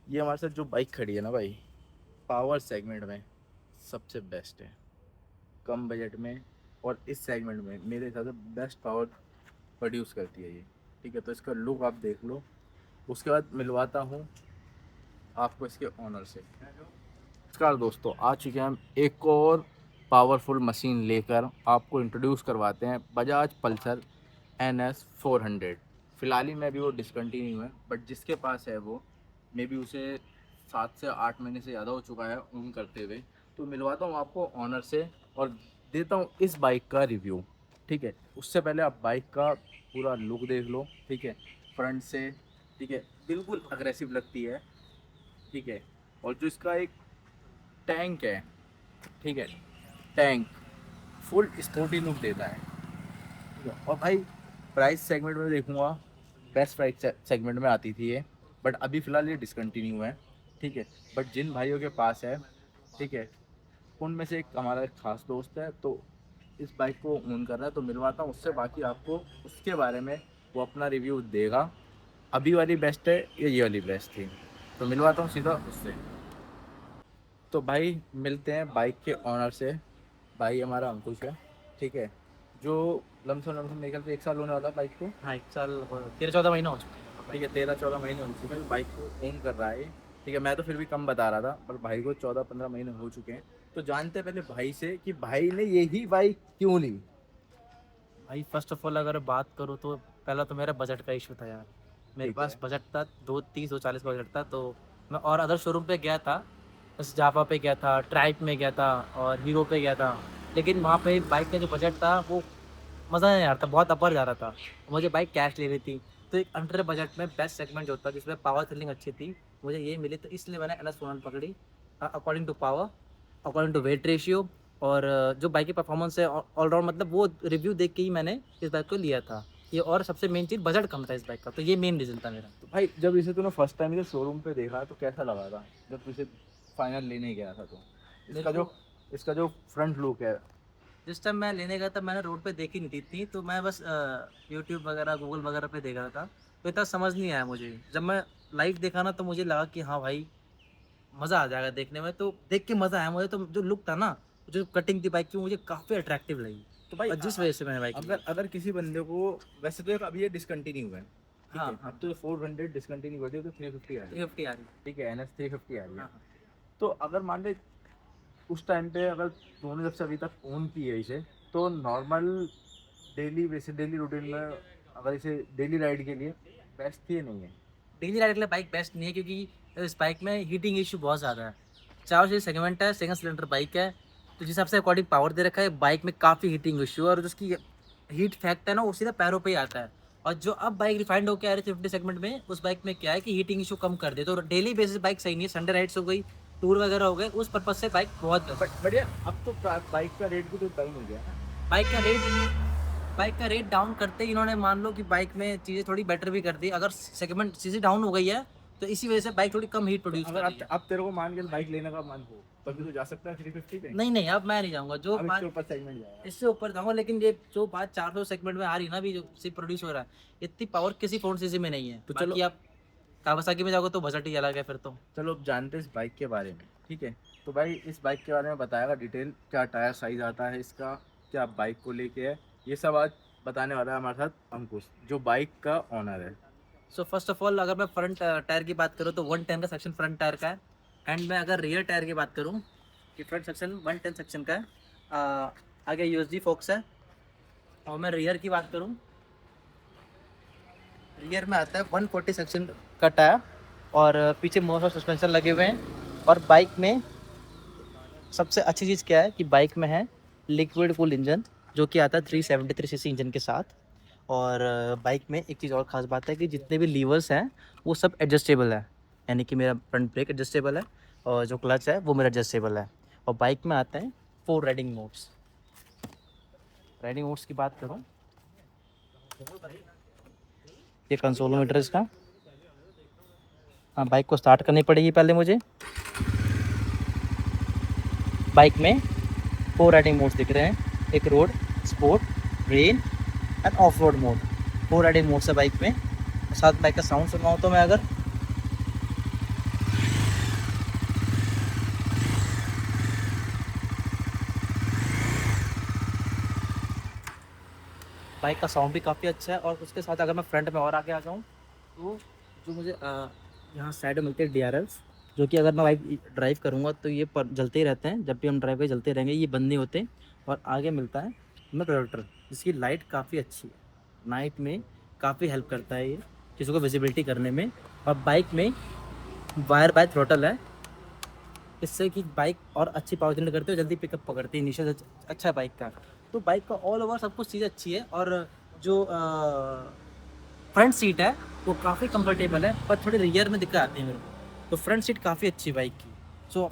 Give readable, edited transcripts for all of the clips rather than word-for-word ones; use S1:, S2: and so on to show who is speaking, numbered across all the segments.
S1: ये हमारे साथ जो बाइक खड़ी है ना भाई, पावर सेगमेंट में सबसे बेस्ट है, कम बजट में। और इस सेगमेंट में मेरे हिसाब से बेस्ट पावर प्रोड्यूस करती है ये। ठीक है, तो इसका लुक आप देख लो, उसके बाद मिलवाता हूँ आपको इसके ऑनर से। नमस्कार दोस्तों, आ चुके हैं हम एक और पावरफुल मशीन लेकर। आपको इंट्रोड्यूस करवाते हैं बजाज पल्सर NS 400। फिलहाल ही में अभी वो डिसकंटिन्यू है, बट जिसके पास है वो मे बी उसे 7 से 8 महीने से ज़्यादा हो चुका है ओन करते हुए। तो मिलवाता हूँ आपको ऑनर से और देता हूँ इस बाइक का रिव्यू। ठीक है, उससे पहले आप बाइक का पूरा लुक देख लो। ठीक है, फ्रंट से, ठीक है, बिल्कुल अग्रेसिव लगती है। ठीक है, और जो इसका एक टैंक है, ठीक है, टैंक फुल स्पोर्टी लुक देता है। ठीक है, और भाई प्राइस सेगमेंट में देखूंगा, बेस्ट प्राइस सेगमेंट में आती थी ये, बट अभी फ़िलहाल ये डिसकंटिन्यू है। ठीक है, बट जिन भाइयों के पास है, ठीक है, उनमें से एक हमारा एक खास दोस्त है, तो इस बाइक को ओन कर रहा है, तो मिलवाता हूँ उससे। बाकी आपको उसके बारे में वो अपना रिव्यू देगा, अभी वाली बेस्ट है या ये वाली बेस्ट थी। तो मिलवाता हूँ सीधा उससे। तो भाई मिलते हैं बाइक के ऑनर से। भाई हमारा अंकुश है। ठीक है, जो लमसम लमसम मेरे ख्याल से 1 साल होने वाला है बाइक को।
S2: हाँ, 1 साल 13-14 महीना हो चुके हैं।
S1: ठीक है, 13-14 महीने हो चुके हैं बाइक को ओन कर रहा है। ठीक है, मैं तो फिर भी कम बता रहा था, पर भाई को 14-15 महीने हो चुके हैं। तो जानते हैं पहले भाई से कि भाई ने यही बाइक क्यों ली।
S2: भाई फर्स्ट ऑफ ऑल अगर बात करूँ तो पहला तो मेरा बजट का इशू था यार। मेरे
S1: ठीक
S2: पास
S1: है।
S2: बजट था 230-240 का बजट था, तो मैं और अदर शोरूम पे गया था। जैसे जापा पे गया था, ट्राइब में गया था और हीरो पे गया था। लेकिन वहाँ पे बाइक का जो बजट था वो मज़ा नहीं आ रहा था, बहुत अपर जा रहा था। मुझे बाइक कैश लेनी थी, तो एक अंडर बजट में बेस्ट सेगमेंट जो था जिसमें पावर थ्रिलिंग अच्छी थी, मुझे ये मिली, तो इसलिए मैंने NS 400 पकड़ी। According to power, according to weight ratio, और जो बाइक की परफॉर्मेंस है ऑलराउंड, मतलब वो रिव्यू देख के ही मैंने इस बाइक को लिया था ये। और सबसे मेन चीज़ बजट कम था इस बाइक का, तो ये मेन रीज़न था मेरा।
S1: तो भाई जब इसे तूने फर्स्ट टाइम इसे शोरूम पे देखा तो कैसा लगा था, जब तू इसे फाइनल लेने गया था तो?
S2: मेरे
S1: इसका जो
S2: को
S1: इसका जो फ्रंट लुक है।
S2: जिस टाइम मैं लेने गया था मैंने रोड पे देखी नहीं थी इतनी, तो मैं बस यूट्यूब वगैरह गूगल वगैरह पे देख रहा था, तो इतना समझ नहीं आया मुझे। जब मैं लाइव देखा ना तो मुझे लगा कि हाँ भाई, मज़ा आ जाएगा देखने में, तो देख के मज़ा आया मुझे। तो जो लुक था ना, जो कटिंग थी बाइक की, मुझे काफ़ी अट्रैक्टिव लगी,
S1: तो भाई
S2: और जिस वजह से मैंने बाइक ली।
S1: अगर अगर किसी बंदे को, वैसे तो अभी ये डिसकंटिन्यू है। ठीक
S2: हाँ
S1: है,
S2: हाँ,
S1: अब तो 400 डिसकंटिन्यू कर दिया तो 350 आ रही है।
S2: 350 आ रही।
S1: ठीक है, NS 350 आ रही है।
S2: हाँ हाँ।
S1: तो अगर मान ले उस टाइम पे अगर तूने जब से अभी तक ओन की है इसे, तो नॉर्मल डेली वैसे डेली रूटीन में अगर इसे डेली राइड के लिए बेस्ट थी या नहीं है?
S2: डेली राइड के लिए बाइक बेस्ट नहीं है, क्योंकि इस बाइक में हीटिंग इशू बहुत ज़्यादा है। 4 सेगमेंट है, सिंगल सिलेंडर बाइक है, तो जिस हिसाब से अकॉर्डिंग पावर दे रखा है, बाइक में काफ़ी हीटिंग इशू है, और जो उसकी हीट फैक्ट है ना वो सीधा पैरों पे ही आता है। और जो अब बाइक रिफाइंड होकर आ रही है 50 सेगमेंट में, उस बाइक में क्या है कि हीटिंग इशू कम कर दे, तो डेली बेसिस बाइक सही नहीं है। संडे राइड्स हो गई, टूर वगैरह हो गए, उस पर्पज से बाइक बहुत बेस्ट
S1: बट
S2: है।
S1: बढ़िया, अब तो बाइक का रेट भी तो डाउन हो गया ना।
S2: बाइक का रेट बाइक का रेट डाउन करते ही इन्होंने, मान लो कि बाइक में चीज़ें थोड़ी बेटर भी कर दी। अगर सेगमेंट सीसी डाउन हो गई है, तो इसी वजह से बाइक थोड़ी कम हीट
S1: तो
S2: प्रोड्यूस कर
S1: अगर
S2: रही
S1: अब
S2: है।
S1: अब तेरे को मान के बाइक लेने का मन हो, तभी तो जा सकता है 350 पे।
S2: नहीं नहीं, अब मैं नहीं जाऊंगा। जो
S1: अब इसके
S2: बात
S1: ऊपर सेगमेंट जाएगा।
S2: इससे ऊपर जाऊंगा, लेकिन ये जो बात 400 सेगमेंट में आ रही है ना, अभी जो सी प्रोड्यूस हो रहा है, इतनी पावर किसी फोन सीसी में नहीं है।
S1: तो चलो,
S2: बाकी आप कावासाकी में जाओगे तो बजट ही अलग है फिर तो।
S1: चलो अब जानते हैं इस बाइक के बारे में। ठीक है, तो भाई इस बाइक के बारे में बताएगा डिटेल, क्या टायर साइज आता है इसका, क्या बाइक को लेके है, ये सब आज बताने वाला है हमारे साथ अंकुश, जो बाइक का ऑनर है।
S2: सो फर्स्ट ऑफ ऑल, अगर मैं फ्रंट टायर की बात करूँ तो 110 का सेक्शन फ्रंट टायर का है। एंड मैं अगर रियर टायर की बात करूँ, कि फ्रंट सेक्शन 110 सेक्शन का है। आगे यूएसडी फोक्स है। और मैं रियर की बात करूँ, रियर में आता है 140 सेक्शन का टायर, और पीछे मोटर सस्पेंशन लगे हुए हैं। और बाइक में सबसे अच्छी चीज़ क्या है कि बाइक में है लिक्विड कूल इंजन, जो कि आता है 373 सीसी इंजन के साथ। और बाइक में एक चीज़ और ख़ास बात है कि जितने भी लीवर्स हैं वो सब एडजस्टेबल है। यानी कि मेरा फ्रंट ब्रेक एडजस्टेबल है, और जो क्लच है वो मेरा एडजस्टेबल है। और बाइक में आते हैं 4 राइडिंग मोड्स। राइडिंग मोड्स की बात करूँ, ये कंसोलोमीटर इसका। हाँ, बाइक को स्टार्ट करनी पड़ेगी पहले मुझे। बाइक में 4 राइडिंग मोड्स दिख रहे हैं, एक road, sport, rain end of road mode. 4 riding modes है बाइक में। साथ बाइक का साउंड सुनवाऊँ तो मैं, अगर बाइक का साउंड भी काफ़ी अच्छा है। और उसके साथ अगर मैं फ्रंट में और आगे आ जाऊँ तो जो मुझे यहाँ साइड में मिलती है DRLs, जो कि अगर मैं बाइक ड्राइव करूँगा तो ये पर जलते ही रहते हैं, जब भी हम ड्राइव करें जलते रहेंगे, ये बंद नहीं होते। और आगे मिलता है हमें प्रोजेक्टर, जिसकी लाइट काफ़ी अच्छी है, नाइट में काफ़ी हेल्प करता है ये चीज़ों को विजिबिलिटी करने में। और बाइक में वायर बाय थ्रोटल है, इससे कि बाइक और अच्छी पावर जनरेट करती है, जल्दी पिकअप पकड़ती है, इनिशियल अच्छा है बाइक का। तो बाइक का ऑल ओवर सब कुछ चीज़ अच्छी है। और जो फ्रंट सीट है वो काफ़ी कंफर्टेबल है, पर थोड़ी रियर में दिक्कत आती है मेरे को। तो फ्रंट सीट काफ़ी अच्छी है बाइक की। सो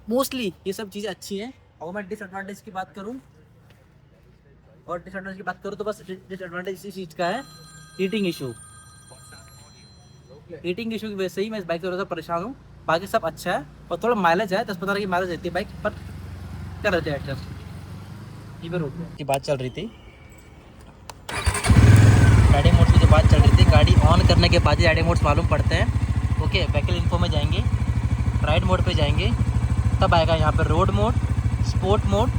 S2: मोस्टली ये सब चीज़ें अच्छी हैं। और मैं डिसएडवांटेज की बात करूँ तो बस डिसएडवांटेज इसी चीज़ का है, हीटिंग इशू। हीटिंग इशू की वजह से ही मैं इस बाइक से थोड़ा सा परेशान हूँ। बाकी सब अच्छा है और थोड़ा माइलेज है, 10-15 की माइलेज देती है बाइक, पर कर रहे थे एडजस्ट। इधर की बात चल रही थी, राइडिंग मोड्स की जो बात चल रही थी, गाड़ी ऑन करने के बाद ही राइडिंग मोड्स मालूम पड़ते हैं। ओके, व्हीकल इन्फो में जाएंगे, राइड मोड पे जाएंगे, तब आएगा यहाँ पे road mode, sport mode,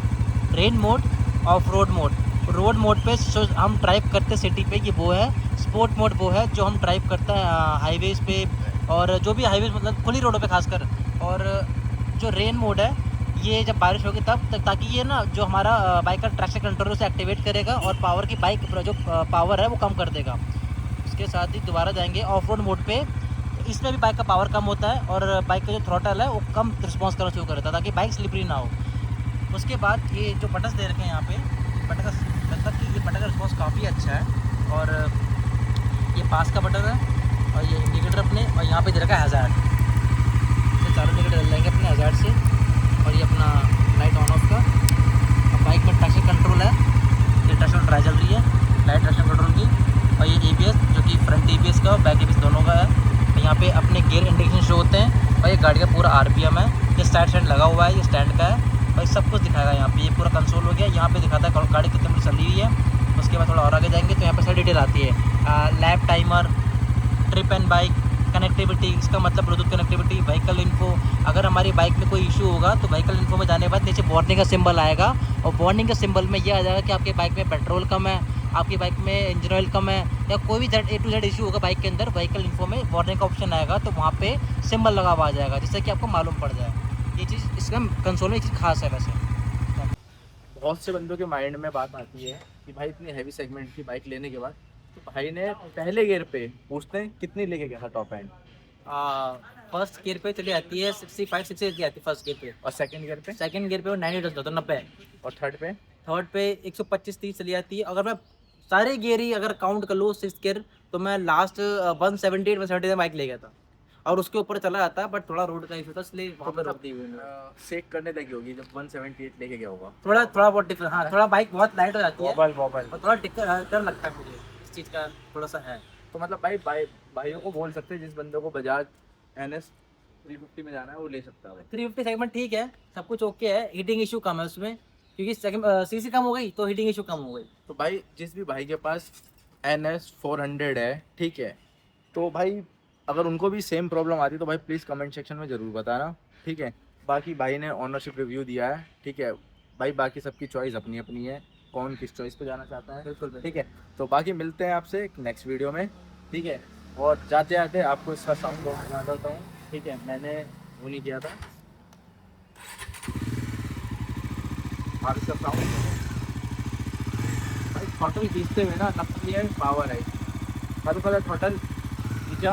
S2: rain mode, of road mode. Road mode पे हम ड्राइव करते सिटी पे, ये वो है। स्पोर्ट मोड वो है जो हम ड्राइव करते हैं हाईवेज़ पे, और जो भी हाईवेज़ मतलब खुली रोडों पे खासकर। और जो रेन मोड है ये जब बारिश होगी तब, ताकि ये ना जो हमारा बाइक का ट्रैक्शन कंट्रोलर से एक्टिवेट करेगा और पावर की बाइक जो पावर है वो कम कर देगा। उसके साथ ही दोबारा जाएंगे ऑफ रोड मोड पे, इसमें भी बाइक का पावर कम होता है और बाइक का जो थ्रॉटल है वो कम रिस्पॉन्स करना शुरू कर देता है, ताकि बाइक स्लिपरी ना हो। उसके बाद ये जो बटन्स दे रखे हैं यहाँ पे, बटन का मतलब कि ये बटन का रिस्पॉन्स काफ़ी अच्छा है। और ये पास का बटन है, और ये इंडिकेटर अपने, और यहाँ पे दे रखा है हज़ार्ड, ये चारों इंडिकेटर डल जाएंगे अपने हज़ार्ड से। और ये अपना लाइट ऑन ऑफ का। अब बाइक में ट्रैक्शन कंट्रोल है, ये ट्रैक्शन ड्राई चल रही है, लाइट ट्रैक्शन कंट्रोल की। और ये ABS जो कि फ्रंट ABS का और बैक ABS दोनों का है। तो यहाँ पे अपने गियर इंडिकेशन शो होते हैं। और ये गाड़ी का पूरा RPM है, ये साइड स्टैंड लगा हुआ है, ये स्टैंड का है, और सब कुछ दिखाएगा यहाँ पे। ये पूरा कंसोल हो गया, यहाँ पे दिखाता है गाड़ी कितने मिनट चली हुई है। उसके बाद थोड़ा और आगे जाएंगे तो यहाँ पे सारी डिटेल आती है, lap timer, trip and bike, connectivity, इसका मतलब ब्लूटूथ कनेक्टिविटी, व्हीकल इन्फो। अगर हमारी बाइक में कोई इशू होगा तो व्हीकल इन्फो में जाने के बाद नीचे वार्निंग का सिंबल आएगा, और वार्निंग के सिंबल में ये आ जाएगा कि आपके बाइक में पेट्रोल कम है, आपकी बाइक में इंजन ऑयल कम है, या कोई भी A to Z इशू होगा बाइक के अंदर, व्हीकल इन्फो में वार्निंग का ऑप्शन आएगा, तो वहाँ पे सिंबल लगा हुआ आ जाएगा, जिससे कि आपको मालूम पड़ जाए। ये चीज़ इसका कंसोल में एक चीज़ खास है वैसे।
S1: बहुत से बंदों के माइंड में बात आती है कि भाई इतनी हैवी सेगमेंट की बाइक लेने के बाद, तो भाई ने पहले गियर पे पूछते हैं कितनी लेके गया था टॉप एंड,
S2: फर्स्ट गियर पे चली आती है 65-60 की आती है फर्स्ट गियर पे,
S1: और सेकंड गियर पे,
S2: सेकंड गियर पे वो 90 टच होता है, 90।
S1: और थर्ड पे,
S2: थर्ड पे 125-30 चली आती है। अगर मैं सारे गियर ही अगर काउंट कर लूँ, सिक्स गियर, तो मैं लास्ट 178 बाइक ले गया था, और उसके ऊपर चला जाता है, बट थोड़ा रोड का इशू था इसलिए वहाँ पर रोक दी हुई है।
S1: सेक करने लगी होगी जब 178 लेके गया होगा।
S2: थोड़ा बहुत डिफरेंस, हाँ, थोड़ा बाइक बहुत लाइट हो जाती है
S1: वॉबल
S2: और थोड़ा डर लगता है मुझे, इस चीज़ का थोड़ा सा है।
S1: तो मतलब भाइयों को बोल सकते हैं, जिस बंदों को बजाज NS 350 में जाना है वो ले सकता है।
S2: 350 सेगमेंट ठीक है, सब कुछ ओके है, हीटिंग इशू कम है उसमें, क्योंकि CC कम हो गई तो हीटिंग इशू कम हो गई।
S1: तो भाई जिस भी भाई के पास NS 400 है, ठीक है, तो भाई अगर उनको भी सेम प्रॉब्लम आती है तो भाई प्लीज़ कमेंट सेक्शन में ज़रूर बताना, ठीक है। बाकी भाई ने ऑनरशिप रिव्यू दिया है, ठीक है भाई, बाकी सबकी चॉइस अपनी अपनी है, कौन किस चॉइस पे जाना चाहता है,
S2: बिल्कुल
S1: ठीक है। तो बाकी मिलते हैं आपसे एक नेक्स्ट वीडियो में, ठीक है। और जाते जाते आपको इसका साउंड बना देता हूँ, ठीक है, मैंने वो नहीं किया था, आप इसका साउंड भाई थ्रॉटल खींचते हुए ना 90 पावर है, हर कलर थ्रॉटल खींचा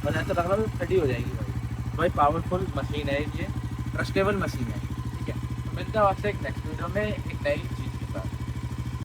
S1: और ऐसा लग रहा है खड़ी हो जाएगी भाई पावरफुल मशीन है ये, ट्रस्टेबल मशीन है, ठीक है। तो मिलता है आपसे एक नेक्स्ट वीडियो में एक नई